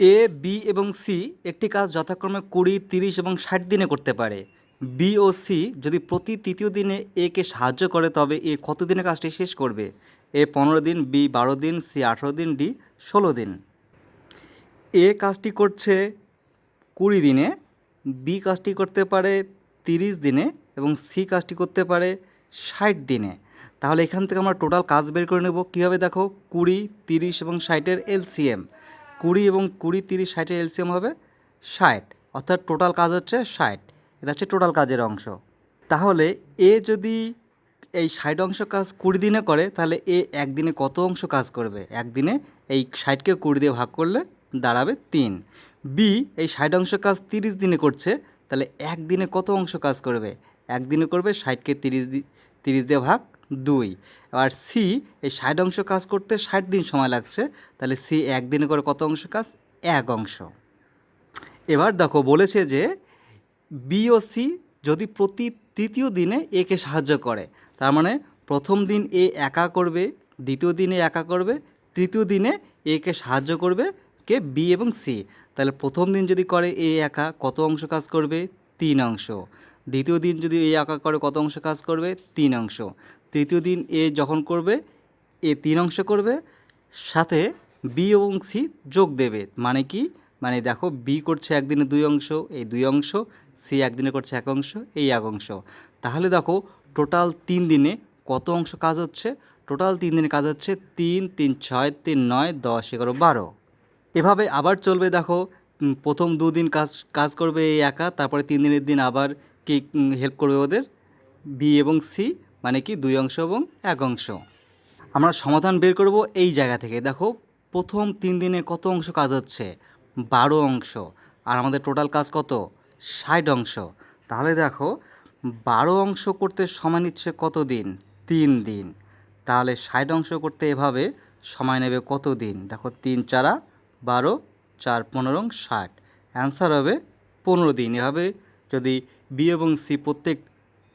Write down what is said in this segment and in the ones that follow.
এ, B এবং C একটি কাজ যথাক্রমে 20, 30 এবং 60 দিনে করতে পারে। বি ও সি যদি প্রতি তৃতীয় দিনে এ কে সাহায্য করে তবে এ কত দিনে কাজটি শেষ করবে? এ 15 দিন, বি 12 দিন, সি 18 দিন, ডি 16 দিন। এ কাজটি করছে 20 দিনে, বি কাজটি করতে পারে 30 দিনে এবং সি কাজটি করতে পারে 60 দিনে। তাহলে এখান থেকে আমরা টোটাল কাজ বের করে নেব কীভাবে? দেখো, 20, 30 এবং 60-এর এলসিএম 20 এবং 20, 30, 60-এর এলসিএম হবে 60, অর্থাৎ টোটাল কাজ হচ্ছে 60। এটা হচ্ছে টোটাল কাজের অংশ। তাহলে এ যদি এই 60 অংশ কাজ 20 দিনে করে তাহলে এ একদিনে কত অংশ কাজ করবে? একদিনে এই 60কে 20 দিয়ে ভাগ করলে দাঁড়াবে 3। বি এই 60 অংশ কাজ 30 দিনে করছে, তাহলে একদিনে কত অংশ কাজ করবে? একদিনে করবে 60কে 30 দিয়ে ভাগ 2। আর সি এই 60 অংশ কাজ করতে 60 দিন সময় লাগছে, তাহলে সি একদিনে করে কত অংশ কাজ? 1 অংশ। এবার দেখো বলেছে যে বি ও সি যদি প্রতি তৃতীয় দিনে এ কে সাহায্য করে, তার মানে প্রথম দিন এ একা করবে, দ্বিতীয় দিনে একা করবে, তৃতীয় দিনে এ কে সাহায্য করবে কে? বি এবং সি। তাহলে প্রথম দিন যদি করে এ একা, কত অংশ কাজ করবে? 3 অংশ। দ্বিতীয় দিন যদি এ একা করে, কত অংশ কাজ করবে? 3 অংশ। তৃতীয় দিন এ যখন করবে, এ 3 অংশ করবে, সাথে বি এবং সি যোগ দেবে। মানে কি? মানে দেখো, বি করছে একদিনে 2 অংশ, এই 2 অংশ, সি একদিনে করছে 1 অংশ, এই 1 অংশ। তাহলে দেখো টোটাল 3 দিনে কত অংশ কাজ হচ্ছে? টোটাল 3 দিনে কাজ হচ্ছে 3, 3, 6, 3, 9, 10, 11, 12। এভাবে আবার চলবে। দেখো, প্রথম 2 দিন কাজ কাজ করবে এই একা, তারপরে 3 দিনের দিন আবার কি হেল্প করবে ওদের? বি এবং সি, মানে কি 2 অংশ এবং 1 অংশ। আমরা সমাধান বের করব এই জায়গা থেকে। দেখো, প্রথম 3 দিনে কত অংশ কাজ হচ্ছে? 12 অংশ। আর আমাদের টোটাল কাজ কত? 60 অংশ। তাহলে দেখো 12 অংশ করতে সময় নিচ্ছে কত দিন? 3 দিন। তাহলে 60 অংশ করতে এভাবে সময় নেবে কত দিন? দেখো, 3 4 12, 4 15, 60। অ্যান্সার হবে 15 দিন। এভাবে যদি বি এবং সি প্রত্যেক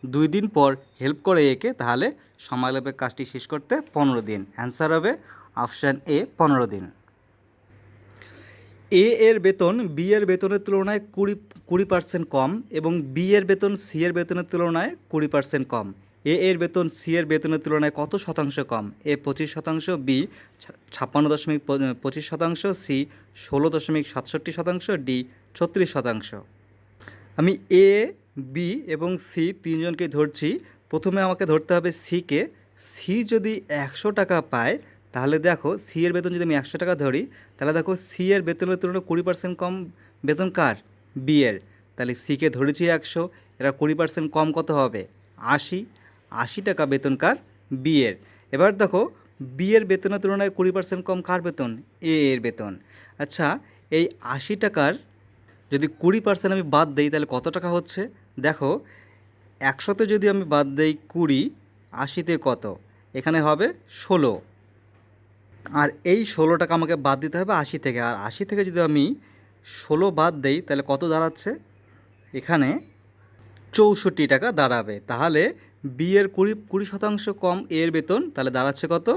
2 দিন পর হেল্প করে একে, তাহলে সময় লাগবে কাজটি শেষ করতে 15 দিন। অ্যান্সার হবে অপশান এ, 15 দিন। এ এর বেতন বি এর বেতনের তুলনায় 20% কম এবং বি এর বেতন সি এর বেতনের তুলনায় 20% কম। এ এর বেতন সি এর বেতনের তুলনায় কত শতাংশ কম? এ 25%, বি 56.25%, সি 16.67%, ডি 36%। আমি এ, বি এবং সি তিনজনকে ধরছি। প্রথমে আমাকে ধরতে হবে সিকে। সি যদি 100 টাকা পায়, তাহলে দেখো সি এর বেতন যদি আমি 100 টাকা ধরি, তাহলে দেখো সি এর বেতনের তুলনায় 20% কম বেতন কার? বি এর। তাহলে সিকে ধরেছি 100, এরা 20% কম কত হবে? 80। 80 টাকা বেতন কার? বি এর। এবার দেখো, বি এর বেতনের তুলনায় 20% কম কার বেতন? এ এর বেতন। আচ্ছা, এই 80 টাকার যদি 20% আমি বাদ দেই তাহলে কত টাকা হচ্ছে? দেখো, 100তে যদি আমি বাদ দেই 20, 80তে কত? এখানে হবে 16। আর এই 16 টাকা আমাকে বাদ দিতে হবে 80 থেকে। আর 80 থেকে যদি আমি 16 বাদ দেই তাহলে কত দাঁড়াচ্ছে? এখানে 64 টাকা দাঁড়াবে। তাহলে বি এর 20% কম এর বেতন, তাহলে দাঁড়াচ্ছে কত?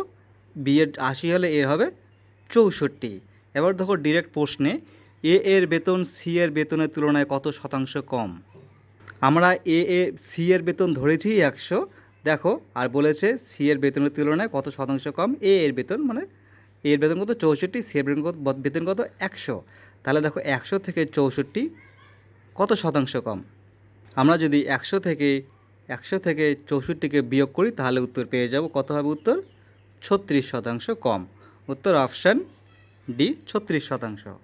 বি এর 80 হলে এর হবে 64। এবার দেখো ডিরেক্ট প্রশ্নে এ এর বেতন সি এর বেতনের তুলনায় কত শতাংশ কম? আমরা সি এর বেতন ধরেছি 100, দেখো, আর বলেছে সি এর বেতনের তুলনায় কত শতাংশ কম? এ এর বেতন, মানে এ এর বেতন কত? 64, সি এর বেতন কত? 100। তাহলে দেখো 100 থেকে 64 কত শতাংশ কম? আমরা যদি 100 থেকে 64কে বিয়োগ করি তাহলে উত্তর পেয়ে যাব। কত হবে উত্তর? 36% কম। উত্তর অপশান ডি, 36%।